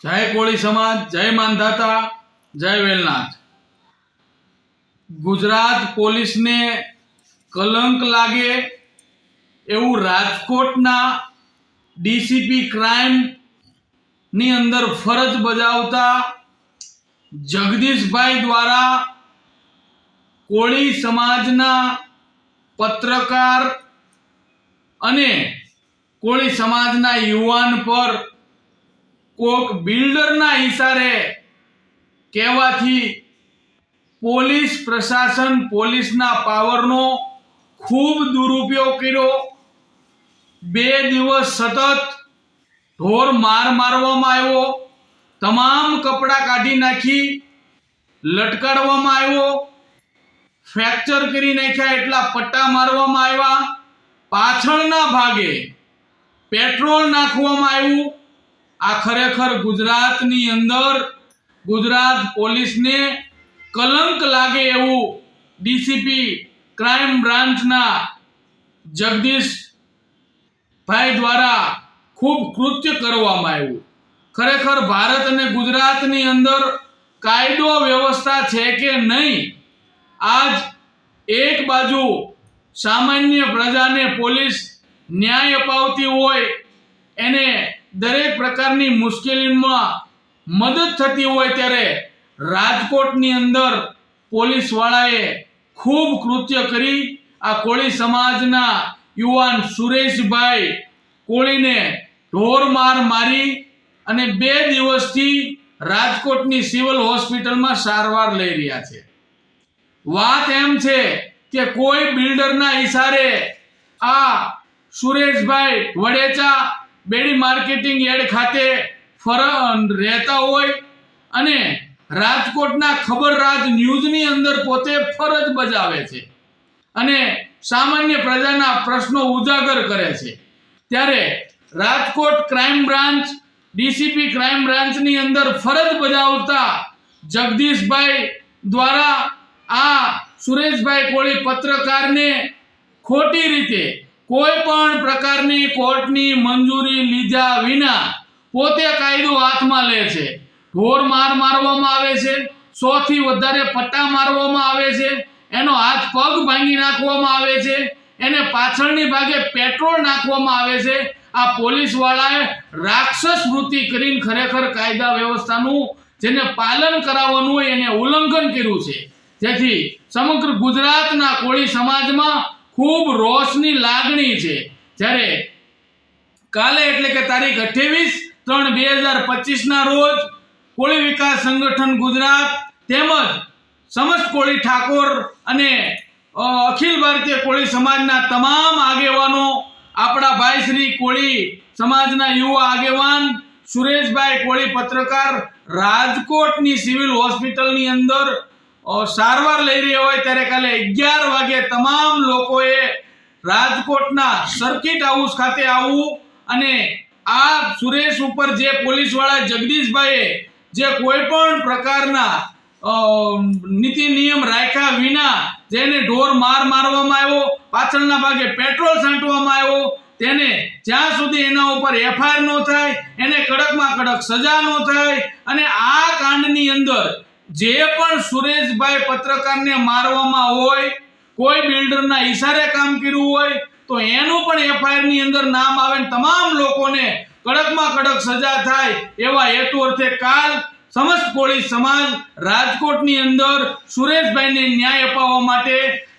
જય કોળી સમાજ, જય માનધાતા, જય વેલનાથ। ગુજરાત પોલીસને કલંક લાગે એવું રાજકોટના ડીસીપી ક્રાઇમ ની અંદર ફરજ બજાવતા જગદીશભાઈ દ્વારા કોળી સમાજના પત્રકાર અને કોળી સમાજના યુવાન પર કોક બિલ્ડરના ઈશારે કહેવાથી પોલીસ પ્રશાસન પોલીસના પાવરનો ખૂબ દુરુપયોગ કર્યો। 2 દિવસ સતત ઢોર મારવામાં આવ્યો, તમામ કપડાં કાઢી નાખી લટકાડવામાં આવ્યો, ફ્રેક્ચર કરી નાખ્યા, એટલા પટ્ટા મારવામાં આવ્યા, પાછળના ભાગે પેટ્રોલ નાખવામાં આવ્યું। આ ખરેખર ગુજરાતની અંદર ગુજરાત પોલીસને કલંક લાગે એવું ડીસીપી ક્રાઇમ બ્રાન્ચના જગદીશભાઈ દ્વારા ખૂબ કૃત્ય કરવામાં આવ્યું। ખરેખર ભારત અને ગુજરાતની અંદર કાયદો વ્યવસ્થા છે કે નહીં? આજ એક બાજુ સામાન્ય પ્રજાને પોલીસ ન્યાય અપાવતી હોય, એને દરેક પ્રકારની મુશ્કેલીમાં મદદ થતી હોય, ત્યારે રાજકોટની અંદર પોલીસ વાળાએ ખૂબ કૃત્ય કરી આ કોળી સમાજના યુવાન સુરેશભાઈ કોળીને ઢોર મારી અને 2 દિવસથી રાજકોટની સિવિલ હોસ્પિટલમાં સારવાર લઈ રહ્યા છે। વાત એમ છે કે કોઈ બિલ્ડરના ઈશારે આ સુરેશભાઈ વડેચા બેડી માર્કેટિંગ યાર્ડ ખાતે રહેતા હોય અને રાજકોટના ખબરરાજ ન્યૂઝની અંદર પોતે ફરજ બજાવે છે અને સામાન્ય પ્રજાના પ્રશ્નો ઉજાગર કરે છે, ત્યારે Rajkot crime branch DCP crime બ્રાન્ચની અંદર ફરજ બજાવતા જગદીશભાઈ દ્વારા આ સુરેશભાઈ કોળી પત્રકારને ખોટી રીતે કોઈ પણ પ્રકારની કોર્ટની મંજૂરી લીધા વિના પોતે કાયદો હાથમાં લે છે। ઢોર મારવામાં આવે છે, 100 થી વધારે પટ્ટા મારવામાં આવે છે, એનો હાથ પગ ભાંગી નાખવામાં આવે છે, એને પાછળની ભાગે પેટ્રોલ નાખવામાં આવે છે। આ પોલીસ વાળાએ રાક્ષસ વૃત્તિ કરીને ખરેખર કાયદા વ્યવસ્થાનું જેને પાલન કરાવવાનું હોય એને ઉલ્લંઘન કર્યું છે, જેથી સમગ્ર ગુજરાતના કોળી સમાજમાં ખૂબ રોષની લાગણી છે। જ્યારે કાલે એટલે કે તારીખ 28/3/2025 ના રોજ કોળી વિકાસ સંગઠન ગુજરાત તેમજ સમસ્ત કોળી ઠાકોર અને અખિલ ભારતીય કોળી સમાજના તમામ આગેવાનો, આપણા ભાઈ શ્રી કોળી સમાજના યુવા આગેવાન સુરેશભાઈ કોળી પત્રકાર રાજકોટની સિવિલ હોસ્પિટલની અંદર સારવાર લઈ રહ્યા હોય, ત્યારે કાલે 11 વાગે તમામ લોકોએ રાજકોટના સર્કિટ હાઉસ ખાતે આવવું અને આ સુરેશ ઉપર જે પોલીસ વાળા જગદીશભાઈએ જે કોઈ પણ પ્રકારના નીતિ નિયમ રાખ્યા વિના જેને ઢોર મારવામાં આવ્યો, પાછળના ભાગે પેટ્રોલ છાંટવામાં આવ્યો, તેને જ્યાં સુધી એના ઉપર એફઆઈઆર ન થાય, એને કડકમાં કડક સજા ન થાય અને આ કાંડની અંદર જે પણ સુરેશભાઈ પત્રકારને મારવામાં હોય, કોઈ બિલ્ડરના ઈશારે કામ કર્યું હોય તો એનું પણ એફઆઈઆર ની અંદર નામ આવે, તમામ લોકોને કડકમાં કડક સજા થાય એવા હેતુ અર્થે કાલ સમસ્ત કોળી સમાજ રાજકોટની અંદર સુરેશભાઈને ન્યાય અપાવવા માટે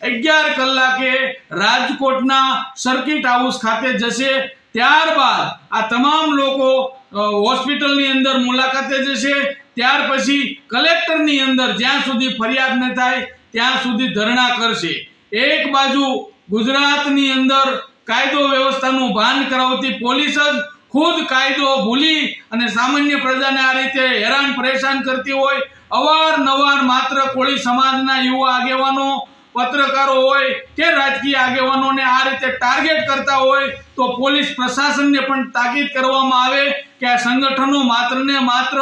11 કલાકે રાજકોટના સર્કિટ હાઉસ ખાતે જશે। ત્યારબાદ આ તમામ લોકો હોસ્પિટલની અંદર મુલાકાતે જશે, ત્યાર પછી કલેક્ટરની અંદર જ્યાં સુધી ફરિયાદ ન થાય ત્યાં સુધી ધરણા કરશે। એક બાજુ ગુજરાતની અંદર કાયદો વ્યવસ્થાનું ભાન કરાવતી પોલીસ જ ખુદ કાયદો ભૂલી અને સામાન્ય પ્રજાને આ રીતે હેરાન પરેશાન કરતી હોય, અવારનવાર માત્ર કોળી સમાજના યુવા આગેવાનો, પત્રકારો હોય કે રાજકીય આગેવાનોને આ રીતે ટાર્ગેટ કરતા હોય, તો પોલીસ પ્રશાસનને પણ તાકીદ કરવામાં આવે કે આ સંગઠનો માત્ર ને માત્ર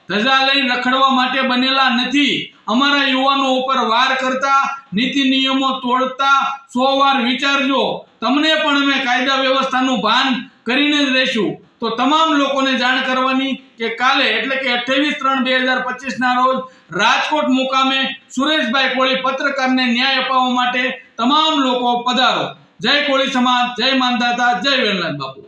ધજા લઈને રખડવા માટે બનેલા નથી। અમારા યુવાનો ઉપર વાર કરતા, નીતિ નિયમો તોડતા 100 વાર વિચારજો, તમને પણ અમે કાયદા વ્યવસ્થાનું ભાન કરીને જ રહીશું। તો તમામ લોકોને જાણ કરવાની કે કાલે એટલે કે 28/3/2025 ના રોજ રાજકોટ મુકામે સુરેશભાઈ કોળી પત્રકારને ન્યાય અપાવવા માટે તમામ લોકો પધારો. જય કોળી સમાજ, જય માનદાતા, જય વેલનાથ બાપુ.